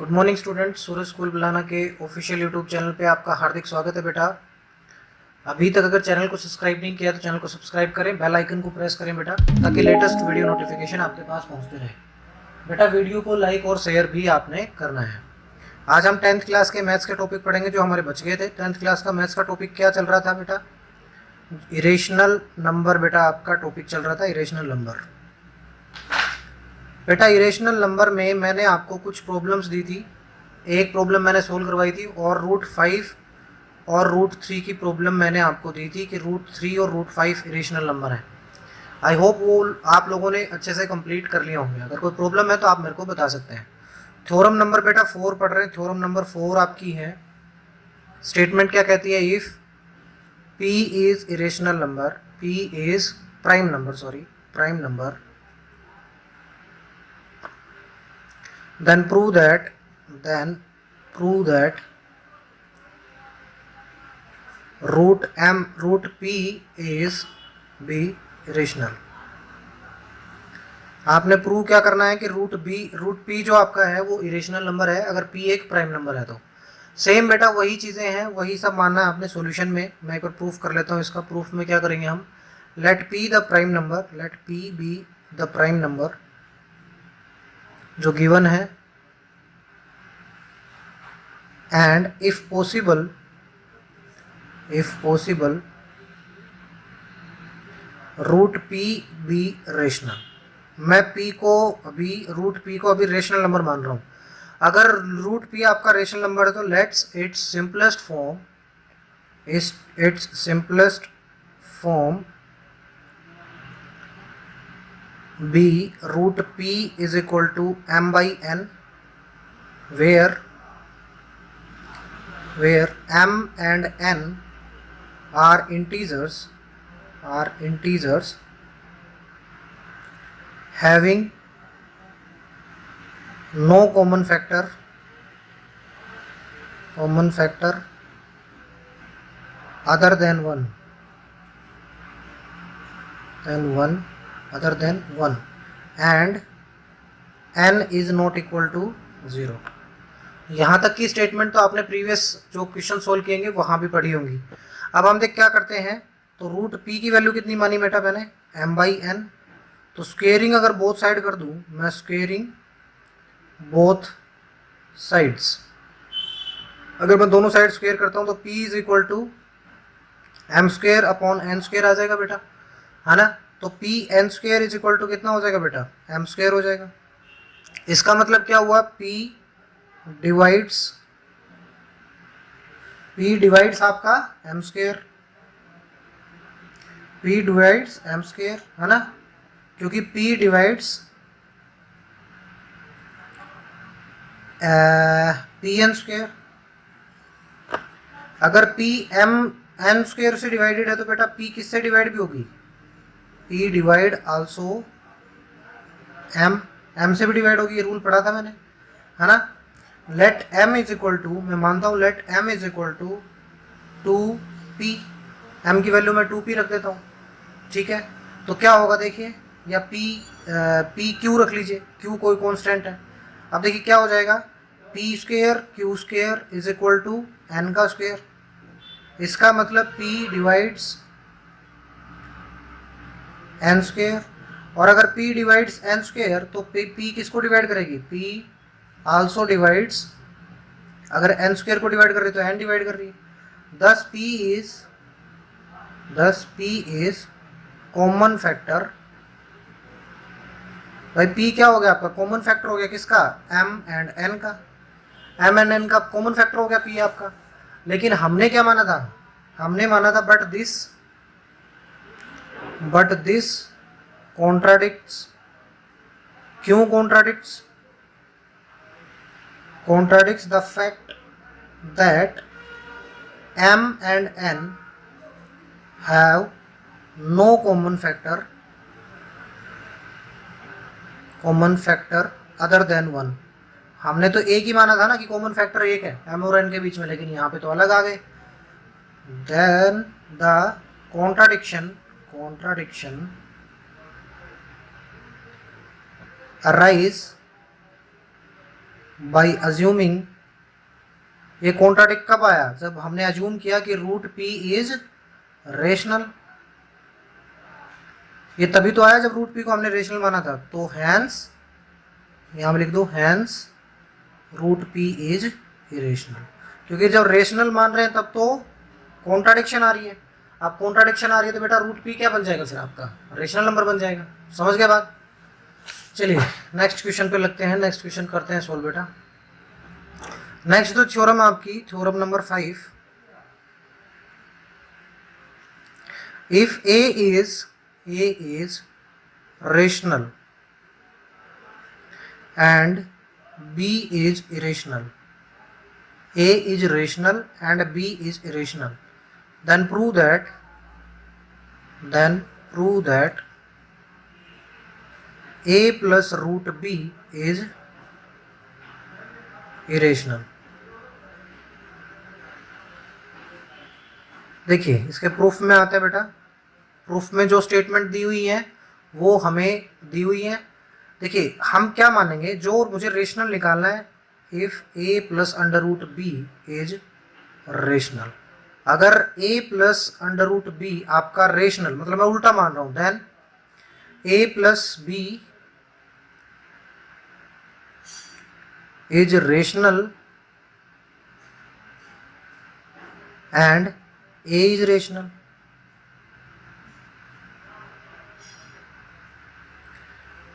Good morning student, सूरज school बुलाना के official YouTube channel पे आपका हार्दिक स्वागत है बेटा। अभी तक अगर चैनल को सब्सक्राइब नहीं किया तो चैनल को सब्सक्राइब करें, बेल आइकन को प्रेस करें बेटा, ताकि लेटेस्ट वीडियो नोटिफिकेशन आपके पास पहुंचते रहे। बेटा वीडियो को लाइक और शेयर भी आपने करना है। आज हम 10th क्लास के मैथ्स के टॉपिक पढ़ेंगे जो हमारे बच गए थे। 10th क्लास का मैथ्स का टॉपिक क्या चल रहा था बेटा? इरेशनल नंबर बेटा, आपका टॉपिक चल रहा था इरेशनल नंबर। बेटा इरेशनल नंबर में मैंने आपको कुछ प्रॉब्लम्स दी थी। एक प्रॉब्लम मैंने सोल्व करवाई थी और √5 और √3 की प्रॉब्लम मैंने आपको दी थी कि √3 और √5 इरेशनल नंबर है। आई होप वो आप लोगों ने अच्छे से कंप्लीट कर लिया होंगे। अगर कोई प्रॉब्लम है तो आप मेरे को बता सकते हैं। थ्योरम नंबर बेटा 4 पढ़ रहे हैं। थ्योरम नंबर 4 आपकी है। स्टेटमेंट क्या कहती है? If P is irrational number, P is prime number, then prove that root P is be irrational। आपने प्रूव क्या करना है कि रूट P जो आपका है वो इरेशनल नंबर है अगर P एक प्राइम नंबर है तो। सेम बेटा वही चीज़ें हैं, वही सब मानना है आपने सॉल्यूशन में। मैं एक बार प्रूफ कर लेता हूँ इसका। प्रूफ में क्या करेंगे हम? Let P be the prime number जो गिवन है, and if possible root P be rational. मैं P को अभी रेशनल नंबर मान रहा हूँ। अगर रूट P आपका रेशनल नंबर है तो let's its simplest form be root P is equal to m/n, where m and n are integers having no common factor other than 1 and n is not equal to 0। यहाँ तक की statement तो आपने previous जो question solve किएंगे वहाँ भी पढ़ी होंगी। अब हम देख क्या करते हैं, तो रूट P की वैल्यू कितनी मानी बेटा मैंने? m/n। तो स्क्वेयरिंग अगर बोथ साइड कर दूँ, मैं स्क्वेयरिंग बोथ साइड्स, अगर मैं दोनों साइड स्क्वेयर करता हूँ तो P is equal to m² upon n² आ जाएगा बेटा, है ना। तो P(n²) इज इक्वल टू कितना हो जाएगा बेटा? m² हो जाएगा। इसका मतलब क्या हुआ? P डिवाइड्स आपका m², है ना, क्योंकि P डिवाइड्स Pn²। अगर P n² से डिवाइडेड है तो बेटा P किससे डिवाइड भी होगी? P डिवाइड आल्सो m से भी डिवाइड होगी। ये रूल पढ़ा था मैंने, है ना। Let m is equal to, मैं मानता हूँ let m is equal to 2p। m की वैल्यू मैं 2p रख देता हूँ, ठीक है। तो क्या होगा देखिए, या q रख लीजिए, q कोई कांस्टेंट है। अब देखिए क्या हो जाएगा, p² q² is equal to n²। इसका मतलब p डिवाइड्स n², और अगर P डिवाइड्स n² तो P किसको डिवाइड करेगी? P आल्सो डिवाइड्स, अगर n² को डिवाइड कर रही तो n डिवाइड कर रही है। दस P इज कॉमन फैक्टर। भाई P क्या हो गया आपका? कॉमन फैक्टर हो गया किसका? m एंड n का। m एंड n का कॉमन फैक्टर हो गया P आपका। लेकिन हमने क्या माना था? हमने माना था बट दिस कॉन्ट्राडिक्ट्स। क्यों contradicts the fact that m and n have no common factor other than 1। हमने तो एक ही माना था ना कि कॉमन फैक्टर एक है m और n के बीच में, लेकिन यहाँ पे तो अलग आ गए। then the contradiction arise by assuming, ये कॉन्ट्राडिक्ट कब आया? जब हमने अज्यूम किया कि रूट पी इज रेशनल। ये तभी तो आया जब रूट पी को हमने रेशनल माना था। तो हैंस, यहाँ में लिख दो hence root P is irrational, क्योंकि जब रेशनल मान रहे हैं तब तो कॉन्ट्राडिक्शन आ रही है। अब कॉन्ट्राडिक्शन आ रही है तो बेटा रूट पी क्या बन जाएगा? फिर आपका रेशनल नंबर बन जाएगा। समझ गए बात? चलिए नेक्स्ट क्वेश्चन पे लगते हैं, नेक्स्ट क्वेश्चन करते हैं सोल्व बेटा। नेक्स्ट तो थ्योरम आपकी theorem number 5, if A is rational and B is irrational, A is rational and B is irrational, then prove that A plus root B is irrational। देखिए इसके proof में आता है बेटा, प्रूफ में जो स्टेटमेंट दी हुई है वो हमें दी हुई है। देखिए हम क्या मानेंगे, जो मुझे रेशनल निकालना है, if A plus under root B is rational. अगर A plus under root B आपका रेशनल, मतलब मैं उल्टा मान रहा हूं, then A plus B is rational and A is rational.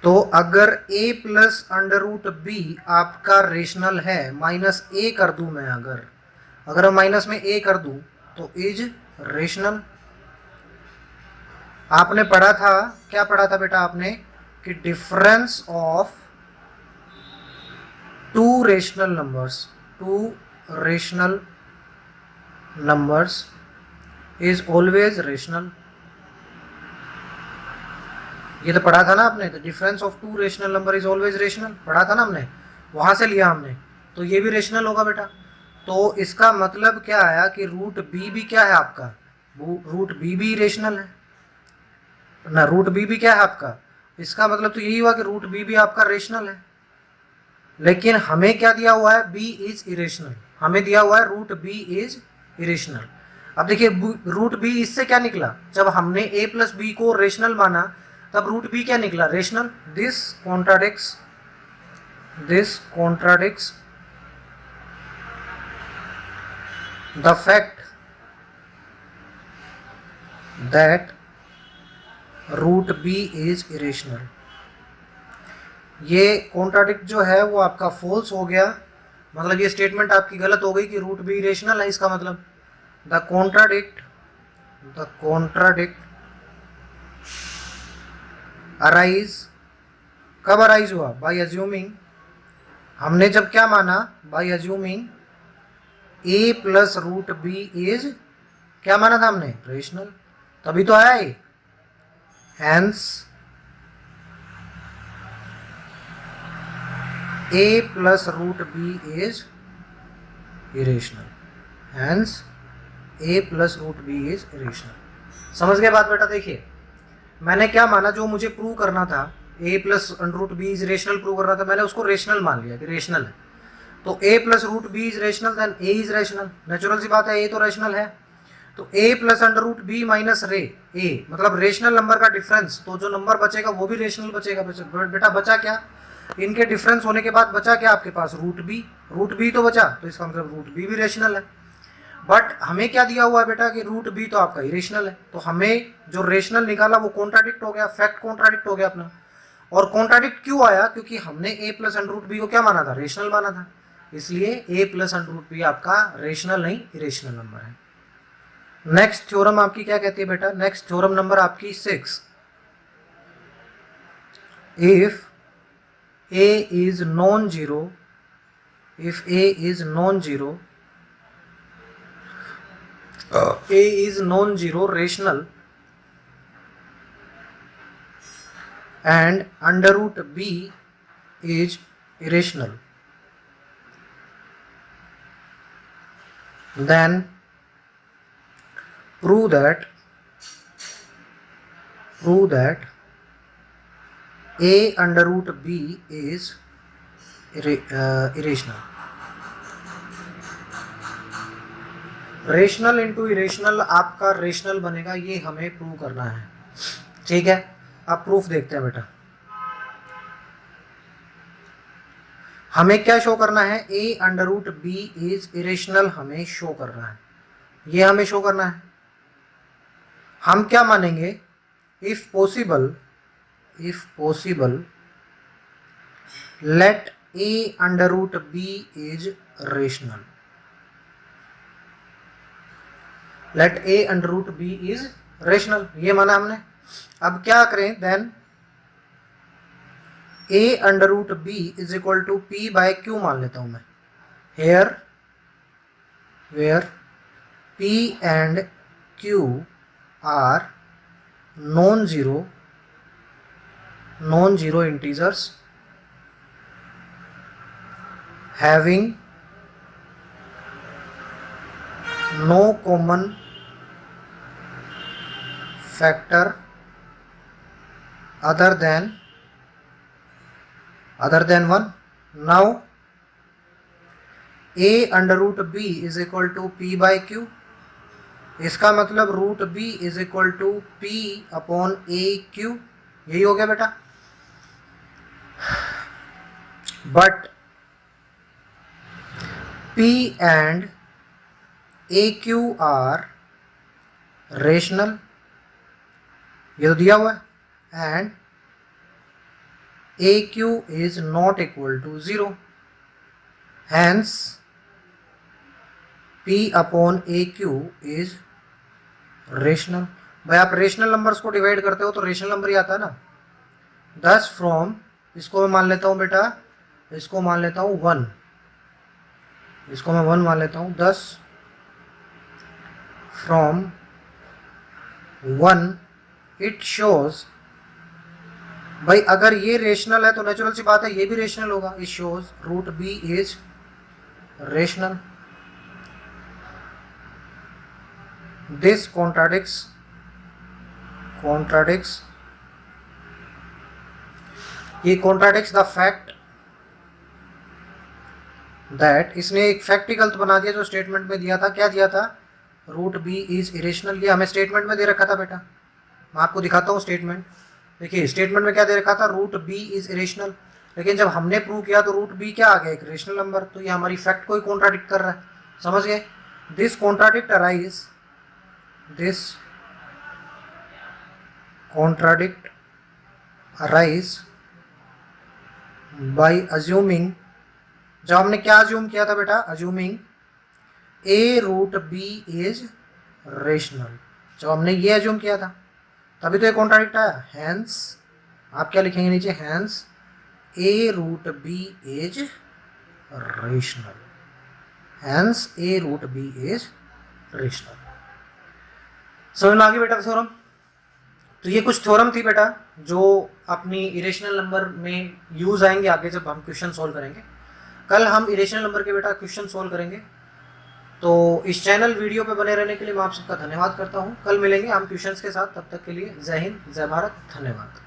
तो अगर a plus under root B आपका रेशनल है, माइनस a कर दूं मैं, अगर माइनस में a कर दूं तो इज रेशनल। आपने पढ़ा था, क्या पढ़ा था बेटा आपने, कि difference of two rational numbers is always rational. ये तो पढ़ा था ना आपने, तो difference of two rational number is always rational, पढ़ा था ना हमने, वहां से लिया हमने। तो ये भी रेशनल होगा बेटा। तो इसका मतलब क्या आया कि रूट बी भी क्या है आपका, रूट बी भी रेशनल है ना, रूट बी भी क्या है आपका। इसका मतलब तो यही हुआ कि रूट बी भी आपका रेशनल है। लेकिन हमें क्या दिया हुआ है, बी इज इरेशनल, हमें दिया हुआ है रूट बी इज इरेशनल। अब देखिए रूट बी इससे क्या निकला, जब हमने ए प्लस बी को रेशनल माना तब रूट बी क्या निकला, rational. This contradicts the fact that root B is irrational. ये कॉन्ट्राडिक्ट जो है वो आपका फॉल्स हो गया, मतलब ये स्टेटमेंट आपकी गलत हो गई कि रूट बी इरेशनल है। इसका मतलब द कॉन्ट्राडिक्ट अराइज, कब अराइज हुआ, बाय अज्यूमिंग, हमने जब क्या माना, by assuming A plus root B is, क्या माना था हमने, रेशनल, तभी तो आया ये। Hence A plus root B is irrational, hence A plus root B is irrational. समझ गए बात बेटा? देखिए मैंने क्या माना, जो मुझे प्रूव करना था, a plus root B is rational prove करना था, मैंने उसको रेशनल मान लिया कि रेशनल है। तो a plus root B is rational, then a is rational. Natural सी बात है, a तो रेशनल है। तो a plus under root B minus रे a, मतलब रेशनल नंबर का डिफरेंस, तो जो नंबर बचेगा वो भी रेशनल बचेगा। बेटा बचा क्या, इनके डिफरेंस होने के बाद बचा क्या आपके पास, रूट बी तो बचा, तो इसका मतलब रूट बी भी रेशनल है। बट हमें क्या दिया हुआ है बेटा कि रूट बी तो आपका इरेशनल है। तो हमें जो रेशनल निकाला वो कॉन्ट्राडिक्ट हो गया, फैक्ट कॉन्ट्राडिक्ट हो गया अपना। और कॉन्ट्राडिक्ट क्यों आया, क्योंकि हमने A plus under root B को क्या माना था, रेशनल माना था। इसलिए ए प्लस अंडर रूट बी आपका रेशनल नहीं इरेशनल नंबर है। नेक्स्ट थ्योरम आपकी क्या कहती है बेटा, नेक्स्ट थ्योरम नंबर आपकी 6, if A is non zero, A is non-zero rational and under root B is irrational, then prove that A under root B is irrational. Rational into irrational आपका rational बनेगा, ये हमें prove करना है। ठीक है, अब प्रूफ देखते हैं बेटा। हमें क्या शो करना है, a under root B is irrational हमें शो करना है, ये हमें शो करना है। हम क्या मानेंगे, if possible let a under root B is rational, let a under root B is rational, ये माना हमने। अब क्या करें, then a under root B is equal to P by Q मान लेता हूं मैं, here where p and q are non zero integers having no common factor other than 1. Now a under root b is equal to p by q, इसका मतलब root b is equal to p upon a q, यही हो गया बेटा। But p and a q are rational, ये तो दिया हुआ है, and AQ is not equal to 0, hence P upon AQ is rational। भाई आप रेशनल नंबर्स को डिवाइड करते हो तो रेशनल नंबर ही आता है ना। 10 फ्रॉम, इसको मैं मान लेता हूँ बेटा, इसको मान लेता हूँ 1, इसको मैं 1 मान लेता हूँ। 10 फ्रॉम 1 इट शोज, भाई अगर ये रेशनल है तो नेचुरल सी बात है ये भी रेशनल होगा। It shows root B is rational, this contradicts ये कॉन्ट्राडिक्स द फैक्ट दैट, इसने एक फैक्ट ही गलत बना दिया जो स्टेटमेंट में दिया था। क्या दिया था, रूट बी इज इरेशनल, ये हमें स्टेटमेंट में दे रखा था बेटा। मैं आपको दिखाता हूँ स्टेटमेंट। देखिए स्टेटमेंट में क्या दे रखा था, रूट बी इज इरेशनल, लेकिन जब हमने प्रूव किया तो रूट बी क्या आ गया, एक रेशनल नंबर। तो ये हमारी फैक्ट को ही कॉन्ट्राडिक्ट कर रहा है, समझ गए। This contradict arise by assuming, जब हमने क्या अज्यूम किया था बेटा, assuming A root B is rational, जब हमने ये अज्यूम किया था तभी तो ये कॉन्ट्राडिक्ट आया। हैंस आप क्या लिखेंगे नीचे, hence A root B is rational, hence A root B is rational. समझ में आ गई बेटा थ्योरम। तो ये कुछ थ्योरम थी बेटा जो अपनी इरेशनल नंबर में यूज आएंगे आगे जब हम क्वेश्चन सॉल्व करेंगे। कल हम इरेशनल नंबर के बेटा क्वेश्चन सॉल्व करेंगे। तो इस चैनल वीडियो पे बने रहने के लिए मैं आप सबका धन्यवाद करता हूँ। कल मिलेंगे हम क्वेश्चंस के साथ, तब तक के लिए जय हिंद, जय भारत, धन्यवाद।